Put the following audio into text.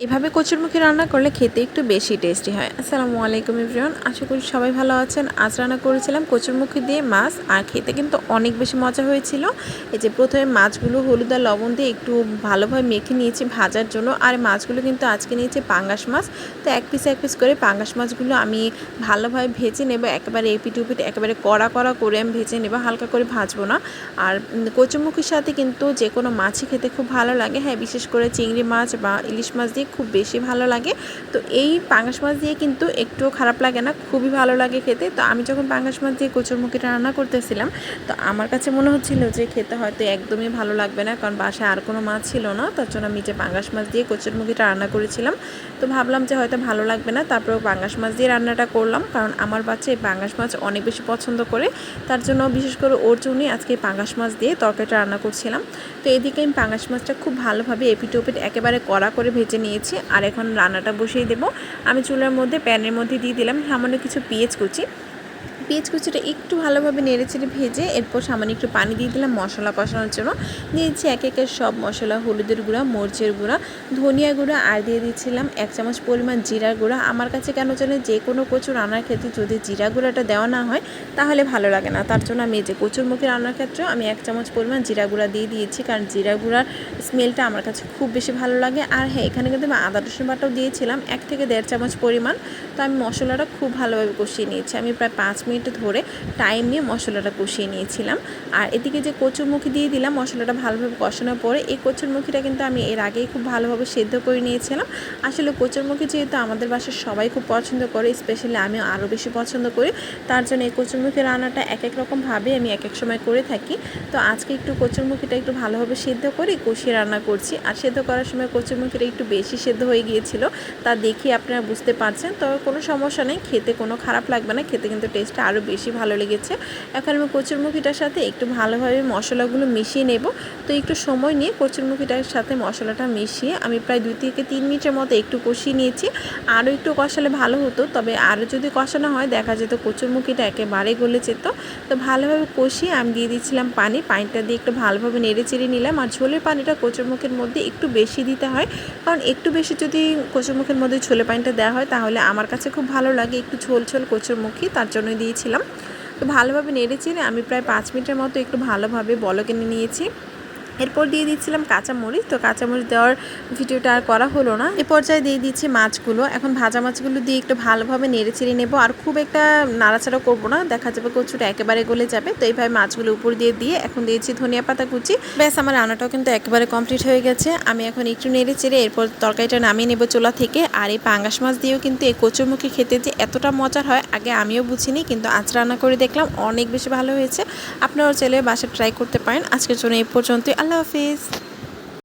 এভাবে কচুরমুখী রান্না করলে খেতে একটু বেশি টেস্টি হয়। আসসালামু আলাইকুম এভরিওয়ান, আশা করি সবাই ভালো আছেন। আজ রান্না করেছিলাম কচুরমুখী দিয়ে মাছ, আর খেতে কিন্তু অনেক বেশি মজা হয়েছিল। এই যে প্রথমে মাছগুলো হলুদ আর লবণ দিয়ে একটু ভালোভাবে মেখে নিয়েছি ভাজার জন্য। আর মাছগুলো কিন্তু আজকে নিয়েছি পাঙ্গাস মাছ। তো এক পিস করে পাঙ্গাস মাছগুলো আমি ভালোভাবে ভেজে নেব, একেবারে এপিট উপিট একেবারে কড়া করে আমি ভেজে নেব, হালকা করে ভাজবো না। আর কচুরমুখীর সাথে কিন্তু যে কোনো মাছই খেতে খুব ভালো লাগে, হ্যাঁ বিশেষ করে চিংড়ি মাছ বা ইলিশ মাছ দিয়ে খুব বেশি ভালো লাগে। তো এই পাঙ্গাস মাছ দিয়ে কিন্তু একটুও খারাপ লাগে না, খুবই ভালো লাগে খেতে। তো আমি যখন পাঙ্গাস মাছ দিয়ে কচুরমুখীটা রান্না করতেছিলাম, তো আমার কাছে মনে হচ্ছিল যে খেতে হয়তো একদমই ভালো লাগবে না, কারণ বাসায় আর কোনো মাছ ছিল না। তার জন্য আমি যে পাঙ্গাস মাছ দিয়ে কচুরমুখীটা রান্না করেছিলাম, তো ভাবলাম যে হয়তো ভালো লাগবে না, তারপরেও পাঙ্গাস মাছ দিয়ে রান্নাটা করলাম, কারণ আমার বাচ্চা এই পাঙ্গাস মাছ অনেক বেশি পছন্দ করে। তার জন্য বিশেষ করে ওর জন্যই আজকে পাঙ্গাস মাছ দিয়ে তরকারিটা রান্না করছিলাম। তো এদিকে আমি পাঙ্গাস মাছটা খুব ভালোভাবে এপিট ওপিট একেবারে কড়া করে ভেজে নিয়েছি। আর এখন রান্নাটা বসিয়ে দেবো। আমি চুলার মধ্যে প্যানের মধ্যে দিয়ে দিলাম সামান্য কিছু পেঁয়াজ কুচিটা একটু ভালোভাবে নেড়েচেড়ে ভেজে এরপর সামান্য একটু পানি দিয়ে দিলাম মশলা কষানোর জন্য। দিয়েছি এক একের সব মশলা, হলুদের গুঁড়া, মরিচের গুঁড়া, ধনিয়া গুঁড়া, আর দিয়ে দিয়েছিলাম 1 চামচ পরিমাণ জিরার গুঁড়া। আমার কাছে কেন জানে যে কোনো কচু রান্নার ক্ষেত্রে যদি জিরা গুঁড়াটা দেওয়া না হয় তাহলে ভালো লাগে না। তার জন্য আমি যে কচুরমুখী রান্নার ক্ষেত্রেও আমি 1 চামচ পরিমাণ জিরা গুঁড়া দিয়ে দিয়েছি, কারণ জিরা গুঁড়ার স্মেলটা আমার কাছে খুব বেশি ভালো লাগে। আর হ্যাঁ, এখানে কিন্তু আমি আদা রসুন বাটাও দিয়েছিলাম 1 থেকে 1.5 চামচ পরিমাণ। তো আমি মশলাটা খুব ভালোভাবে কষিয়ে নিয়েছি। আমি প্রায় 5 মিনিট ধরে টাইম নিয়ে মশলাটা কষিয়ে নিয়েছিলাম। আর এদিকে যে কচুরমুখী দিয়ে দিলাম, মশলাটা ভালোভাবে কষানোর পরে এই কচুরমুখীটা কিন্তু আমি এর আগেই খুব ভালোভাবে সেদ্ধ করে নিয়েছিলাম। আসলে কচুরমুখী যেহেতু আমাদের বাসার সবাই খুব পছন্দ করে, স্পেশালি আমিও আরও বেশি পছন্দ করি, তার জন্য এই কচুরমুখী রান্নাটা এক এক রকমভাবে আমি এক এক সময় করে থাকি। তো আজকে একটু কচুরমুখীটা একটু ভালোভাবে সেদ্ধ করে কষিয়ে রান্না করছি। আর সেদ্ধ করার সময় কচুরমুখীটা একটু বেশি সেদ্ধ হয়ে গিয়েছিল, তা দেখি আপনারা বুঝতে পারছেন। তো কোনো সমস্যা নেই, খেতে কোনো খারাপ লাগবে না, খেতে কিন্তু টেস্টটা আরও বেশি ভালো লেগেছে। এখন আমি কচুরমুখীটার সাথে একটু ভালোভাবে মশলাগুলো মিশিয়ে নেব। তো একটু সময় নিয়ে কচুরমুখীটার সাথে মশলাটা মিশিয়ে আমি প্রায় 2 থেকে 3 মিনিটের মতো একটু কষিয়ে নিয়েছি। আরও একটু কষালে ভালো হতো, তবে আরও যদি কষানো হয় দেখা যেত কচুরমুখীটা একেবারে গলে যেত। তো ভালোভাবে কষিয়ে আমি দিয়ে দিচ্ছিলাম পানিটা দিয়ে একটু ভালোভাবে নেড়ে চেড়ে নিলাম। আর ঝোলের পানিটা কচুরমুখীর মধ্যে একটু বেশি দিতে হয়, কারণ একটু বেশি যদি কচুরমুখীর মধ্যে ঝোলের পানিটা দেওয়া হয় তাহলে আমার কাছে খুব ভালো লাগে একটু ঝোল কচুরমুখী, তার জন্যই দিয়েছিলাম। তো ভালোভাবে নেড়ে চেড়ে আমি প্রায় 5 মিনিটের মতো একটু ভালোভাবে বলক এনে নিয়েছি। এরপর দিয়ে দিচ্ছিলাম কাঁচামরিচ। তো কাঁচামরিচ দেওয়ার ভিডিওটা আর করা হলো না। এ পর্যায়ে দিয়ে দিচ্ছি মাছগুলো। এখন ভাজা মাছগুলো দিয়ে একটু ভালোভাবে নেড়ে চেড়ে নেবো, আর খুব একটা নাড়াচাড়া করবো না, দেখা যাবে কচুটা একেবারে গলে যাবে। তো এইভাবে মাছগুলো উপর দিয়ে এখন দিয়েছি ধনিয়া পাতা কুচি। ব্যাস, আমার রান্নাটাও কিন্তু একেবারে কমপ্লিট হয়ে গেছে। আমি এখন একটু নেড়ে চেড়ে এরপর তরকারিটা নামিয়ে নেবো চুলা থেকে। আর এই পাঙ্গাস মাছ দিয়েও কিন্তু এই কচুরমুখী খেতে যে এতটা মজার হয় আগে আমিও বুঝিনি, কিন্তু আজ রান্না করে দেখলাম অনেক বেশি ভালো হয়েছে। আপনারাও চাইলে বাসায় ট্রাই করতে পারেন। আজকের জন্য এই পর্যন্তই। আল্লাহ হাফিজ।